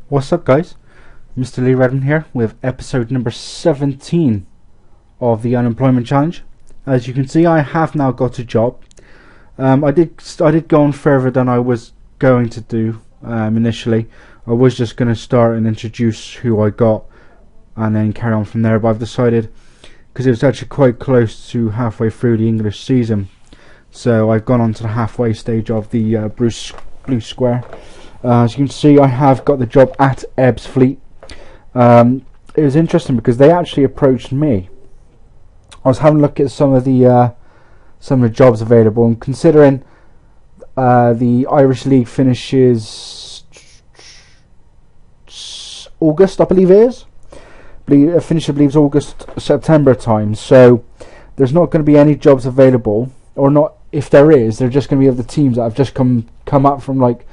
What's up, guys? Mr. Lee Redmond here with episode number 17 of the Unemployment Challenge. As you can see, I have now got a job. I did go on further than I was going to do initially. I was just going to start and introduce who I got and then carry on from there, but I've decided, because it was actually quite close to halfway through the English season, so I've gone on to the halfway stage of the blue square. As you can see, I have got the job at Ebbsfleet. It was interesting because they actually approached me. I was having a look at some of the jobs available, and considering the Irish League finishes August, I believe it is. I believe August, September time. So there's not going to be any jobs available, or not. If there is, they're just going to be of the teams that have just come up from like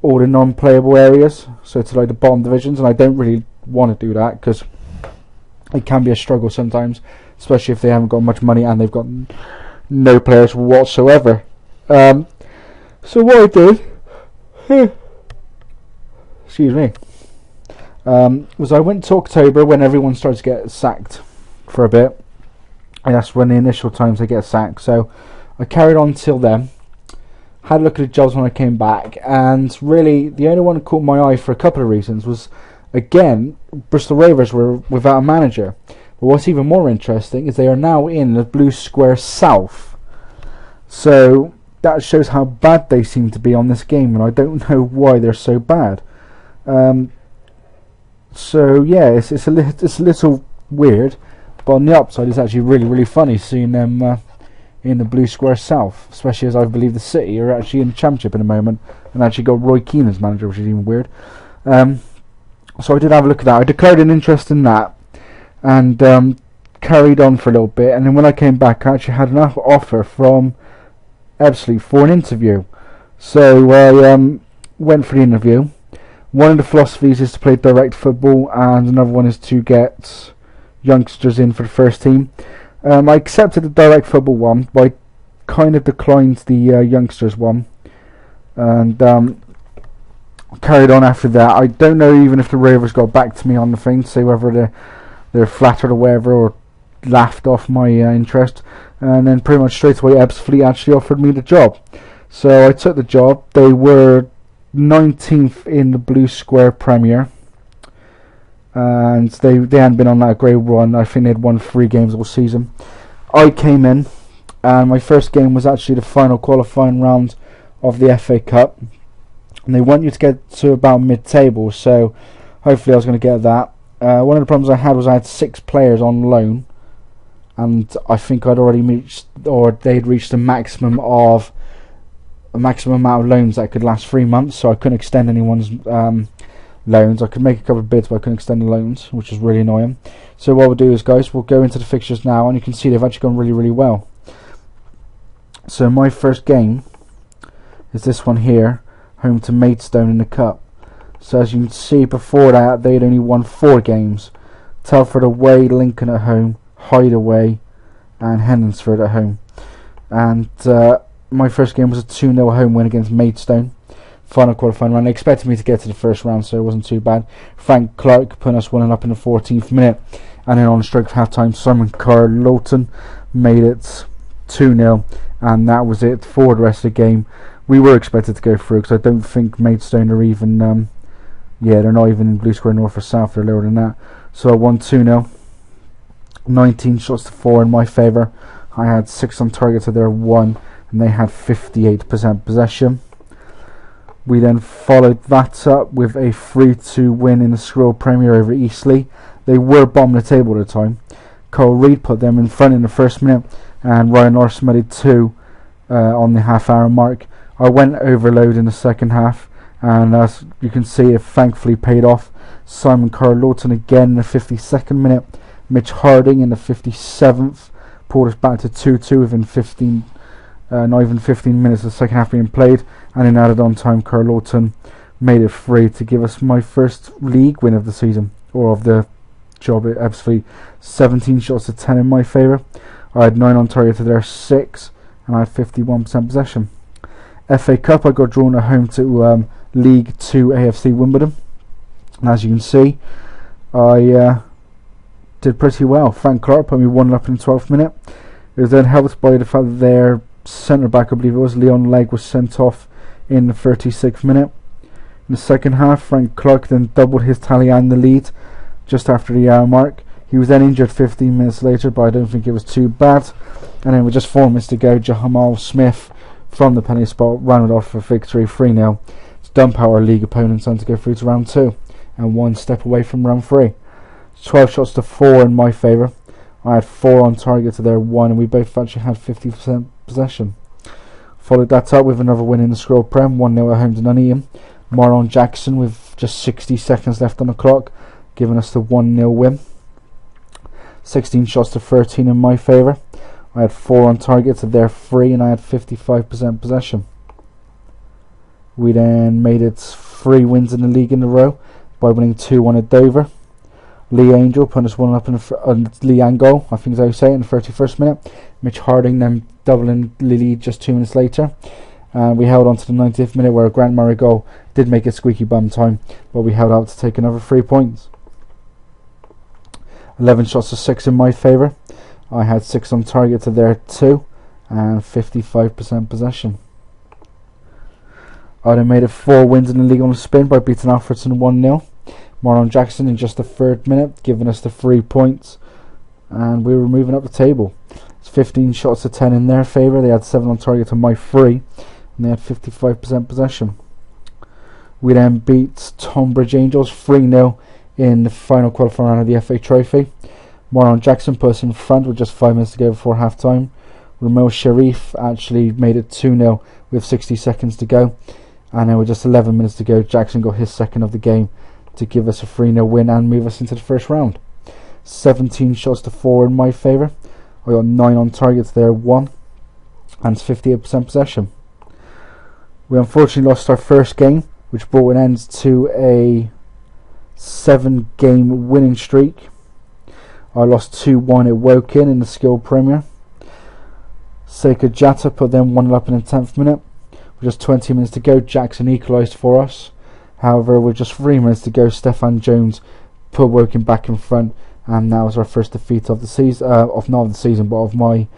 all the non-playable areas, so to like the bottom divisions, and I don't really want to do that because it can be a struggle sometimes, especially if they haven't got much money and they've got no players whatsoever. So what I did, excuse me, was I went to October when everyone starts to get sacked for a bit, and that's when the initial times they get sacked. So I carried on till then. Had a look at the jobs when I came back, and really the only one that caught my eye for a couple of reasons was, again, Bristol Rovers were without a manager. But what's even more interesting is they are now in the Blue Square South. So that shows how bad they seem to be on this game, and I don't know why they're so bad. So yeah, it's a little weird, but on the upside it's actually really funny seeing them in the Blue Square South, especially as I believe the City are actually in the Championship in a moment and actually got Roy Keane as manager, which is even weird. So I did have a look at that. I declared an interest in that and carried on for a little bit, and then when I came back I actually had an offer from Ebbsfleet for an interview. So I went for the interview. One of the philosophies is to play direct football, and another one is to get youngsters in for the first team. I accepted the direct football one, but I kind of declined the youngsters one, and carried on after that. I don't know even if the Rovers got back to me on the thing to say whether they're flattered or whatever, or laughed off my interest. And then pretty much straight away Ebbsfleet actually offered me the job, so I took the job. They were 19th in the Blue Square Premier, and they hadn't been on that great run. I think they'd won 3 games all season. I came in, and my first game was actually the final qualifying round of the FA Cup, and they want you to get to about mid-table, so hopefully I was going to get that. One of the problems I had was I had 6 players on loan, and I think I'd already reached, or they'd reached a maximum amount of loans that could last 3 months, so I couldn't extend anyone's loans. I could make a couple of bids, but I couldn't extend the loans, which is really annoying. So what we'll do is, guys, we'll go into the fixtures now, and you can see they've actually gone really well. So my first game is this one here, home to Maidstone in the Cup. So as you can see, before that they'd only won 4 games. Telford away, Lincoln at home, Hyde away, and Hendonsford at home. And my first game was a 2-0 home win against Maidstone. Final qualifying round. They expected me to get to the first round, so it wasn't too bad. Frank Clark put us 1-up in the 14th minute, and then on the stroke of half time, Simon Carr-Lowton made it 2-0, and that was it for the rest of the game. We were expected to go through, because I don't think Maidstone are even they're not even in Blue Square North or South, they're lower than that. So I won 2-0, 19 shots to 4 in my favour. I had 6 on target to their 1, and they had 58% possession. We then followed that up with a 3-2 win in the Squirrel Premier over Eastleigh. They were bottom of the table at the time. Cole Reid put them in front in the first minute, and Ryan Larson made 2 on the half-hour mark. I went overload in the second half, and as you can see, it thankfully paid off. Simon Carr-Lowton again in the 52nd minute. Mitch Harding in the 57th pulled us back to 2-2 within not even 15 minutes of the second half being played, and in added on time Carr-Lowton made it 3 to give us my first league win of the season, or of the job at Ebbsfleet. 17 shots to 10 in my favour. I had 9 on target to their 6, and I had 51% possession. FA Cup, I got drawn at home to League 2 AFC Wimbledon. And as you can see, I did pretty well. Frank Clark put me 1-0 up in the 12th minute. It was then helped by the fact that their centre back, I believe it was, Leon Legg, was sent off in the 36th minute. In the second half, Frank Clark then doubled his tally and the lead just after the hour mark. He was then injured 15 minutes later, but I don't think it was too bad. And then with just 4 minutes to go, Jamal Smith from the penalty spot rounded off for victory 3-0 to dump our league opponents and to go through to round 2 and 1 step away from round 3. 12 shots to 4 in my favour. I had 4 on target to their 1, and we both actually had 50% possession. Followed that up with another win in the Scroll Prem, 1-0 at home to Nuneaton. Marlon Jackson with just 60 seconds left on the clock, giving us the 1-0 win. 16 shots to 13 in my favour. I had 4 on target to their 3, and I had 55% possession. We then made it 3 wins in the league in a row by winning 2-1 at Dover. Lee Angel put us 1 up in Lee Angol, I think is how you say it, in the 31st minute. Mitch Harding then doubling the lead just 2 minutes later. And we held on to the 90th minute where a Grant Murray goal did make it squeaky bum time, but we held out to take another 3 points. 11 shots to 6 in my favour. I had 6 on target to their 2 and 55% possession. I then made it 4 wins in the league on a spin by beating Alfredson 1-0. Marlon Jackson in just the 3rd minute, giving us the 3 points, and we were moving up the table. It's 15 shots to 10 in their favour. They had 7 on target to my 3, and they had 55% possession. We then beat Tonbridge Angels 3-0 in the final qualifying round of the FA Trophy. Marlon Jackson put us in front with just 5 minutes to go before half time. Ramil Sharif actually made it 2-0 with 60 seconds to go, and then with just 11 minutes to go, Jackson got his 2nd of the game to give us a 3-0 win and move us into the first round. 17 shots to 4 in my favour. I got 9 on targets there, 1, and 58% possession. We unfortunately lost our first game, which brought an end to a 7-game winning streak. I lost 2-1 at Woking in the Skill Premier. Seika Jatta put them 1-0 up in the 10th minute. With just 20 minutes to go, Jackson equalised for us. However, with just 3 minutes to go, Stefan Jones put Woking back in front, and that was our first defeat of the season, not of the season, but of my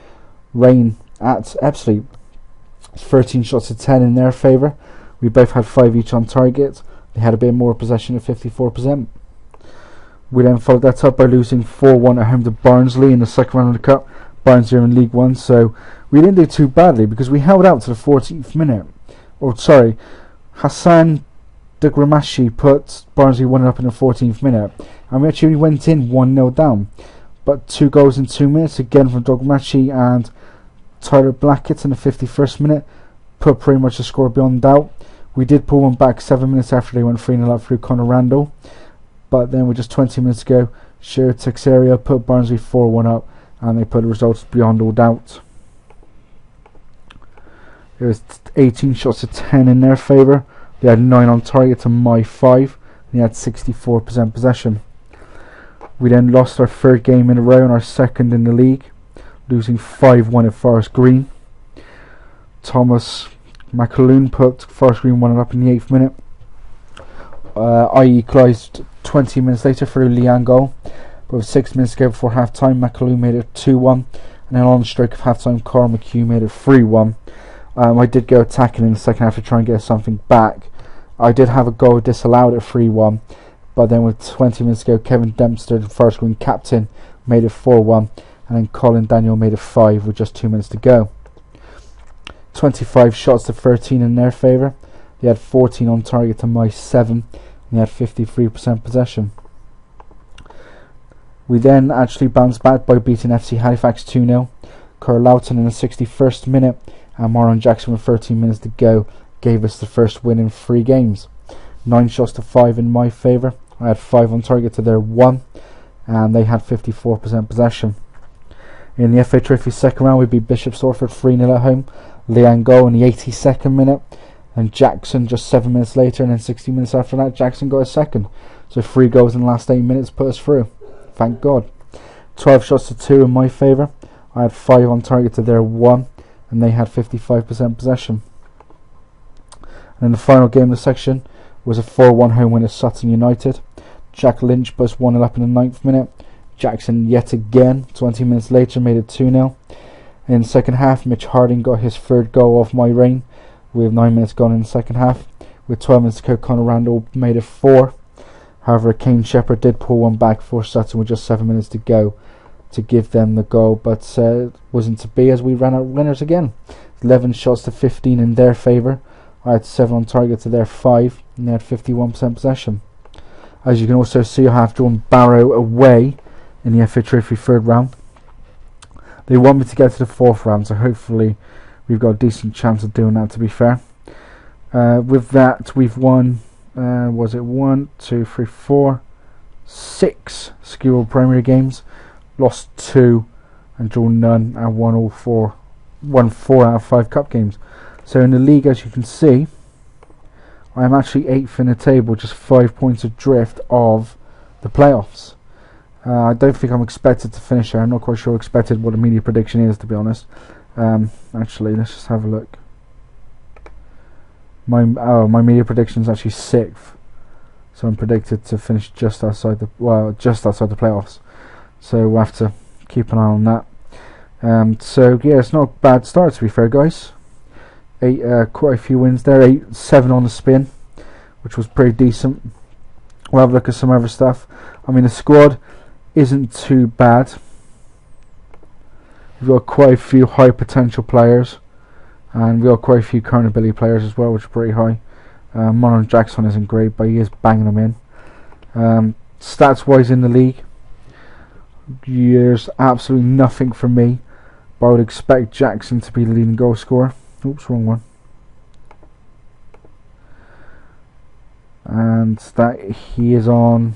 reign at Ebbsfleet. 13 shots to 10 in their favour. We both had 5 each on target. They had a bit more possession at 54%. We then followed that up by losing 4-1 at home to Barnsley in the 2nd round of the Cup. Barnsley are in League 1, so we didn't do too badly because we held out to the 14th minute. Hassan Degramashi put Barnsley 1 up in the 14th minute, and we actually went in 1-0 down. But 2 goals in 2 minutes, again from Degramashi and Tyler Blackett in the 51st minute, put pretty much the score beyond doubt. We did pull one back 7 minutes after they went 3-0 up through Conor Randall, but then with just 20 minutes to go, Shiro Texeria put Barnsley 4-1 up, and they put the results beyond all doubt. It was 18 shots to 10 in their favour. They had 9 on target to my 5, and they had 64% possession. We then lost our 3rd game in a row and our 2nd in the league, losing 5-1 at Forest Green. Thomas McAloon put Forest Green 1 up in the 8th minute. I equalised 20 minutes later through Liang goal, but with 6 minutes to go before half time, McAloon made it 2-1, and then on the stroke of half time, Carl McHugh made it 3-1. I did go attacking in the second half to try and get something back. I did have a goal disallowed at 3-1, but then with 20 minutes to go, Kevin Dempster, the Forest Green captain, made it 4-1, and then Colin Daniel made it 5 with just 2 minutes to go. 25 shots to 13 in their favour. They had 14 on target to my 7, and they had 53% possession. We then actually bounced back by beating FC Halifax 2-0. Carl Loughton in the 61st minute and Marlon Jackson with 13 minutes to go gave us the first win in 3 games. 9 shots to 5 in my favour. I had 5 on target to their 1, and they had 54% possession. In the FA Trophy second round, we beat Bishop Stortford 3-0 at home. Liang goal in the 82nd minute, and Jackson just 7 minutes later, and then 60 minutes after that, Jackson got a 2nd. So 3 goals in the last 8 minutes put us through. Thank God. 12 shots to 2 in my favour. I had 5 on target to their 1, and they had 55% possession. And in the final game of the section was a 4-1 home win at Sutton United. Jack Lynch busts 1-0 up in the 9th minute. Jackson yet again, 20 minutes later, made it 2-0. In the second half, Mitch Harding got his 3rd goal off my reign with 9 minutes gone in the second half. With 12 minutes to go, Conor Randall made it 4. However, Kane Shepherd did pull one back for Sutton with just 7 minutes to go to give them the goal, but it wasn't to be as we ran out winners again. 11 shots to 15 in their favour. I had 7 on target to their 5, and they had 51% possession. As you can also see, I have drawn Barrow away in the FA Trophy 3rd round. They want me to get to the 4th round, so hopefully we've got a decent chance of doing that, to be fair. With that, we've won, was it 1, 2, 3, 4, 6 Skewell Premier games, lost 2 and drawn none, and won 4 out of 5 cup games. So in the league, as you can see, I am actually 8th in the table, just 5 points adrift of the playoffs. I don't think I'm expected to finish there. I'm not quite sure expected what the media prediction is, to be honest. Actually, let's just have a look. My media prediction is actually 6th, so I'm predicted to finish just outside the playoffs. So we'll have to keep an eye on that. So yeah, it's not a bad start, to be fair, guys. Quite a few wins there. 7 on the spin, which was pretty decent. We'll have a look at some other stuff. I mean, the squad isn't too bad. We've got quite a few high potential players, and we've got quite a few current ability players as well, which are pretty high. Monon Jackson isn't great, but he is banging them in. Stats wise in the league, there's absolutely nothing from me, but I would expect Jackson to be the leading goal scorer. Oops, wrong one. And that he is on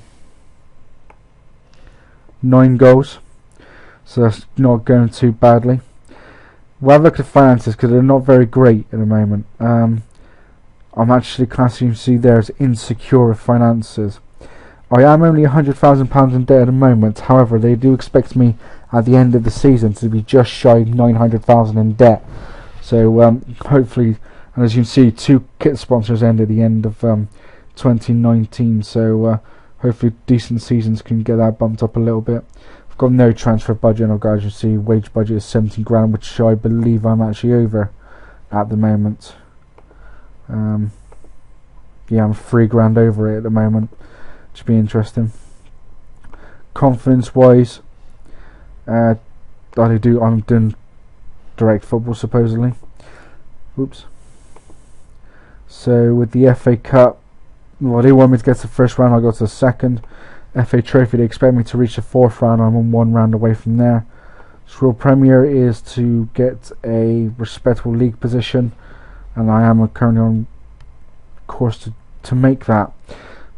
9 goals, so that's not going too badly. We'll have a look at the finances because they're not very great at the moment. I'm actually classing you there as insecure with finances. I am only £100,000 in debt at the moment. However, they do expect me at the end of the season to be just shy of 900,000 in debt. So hopefully, and as you can see, 2 kit sponsors end at the end of 2019. So hopefully decent seasons can get that bumped up a little bit. I've got no transfer budget, and guys, you see wage budget is 17 grand, which I believe I'm actually over at the moment. Yeah, I'm 3 grand over it at the moment. Should be interesting. Confidence wise, I'm doing direct football supposedly. Oops. So with the FA Cup, well, they want me to get to the 1st round, I got to the 2nd. FA Trophy, they expect me to reach the 4th round. I'm on 1 round away from there. Skewell Premier is to get a respectable league position, and I am currently on course to make that.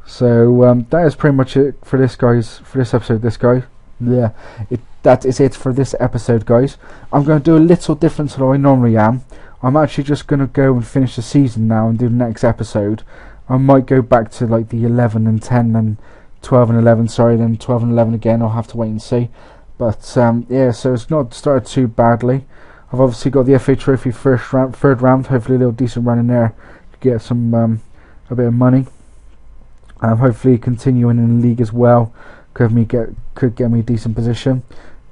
So that is pretty much it for this, guys. For this episode, that is it for this episode, guys. I'm going to do a little different to what I normally am. I'm actually just going to go and finish the season now and do the next episode. I might go back to like the 11 and 10 and 12 and 11, then 12 and 11 again. I'll have to wait and see. But yeah, so it's not started too badly. I've obviously got the FA Trophy 3rd round. Hopefully a little decent run in there to get some a bit of money. Hopefully continuing in the league as well could get me a decent position,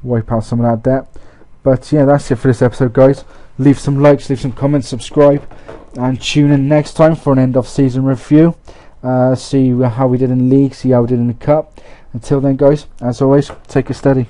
wipe out some of that debt. But yeah, that's it for this episode, guys. Leave some likes, leave some comments, subscribe, and tune in next time for an end of season review. See how we did in the league, see how we did in the cup. Until then, guys, as always, take it steady.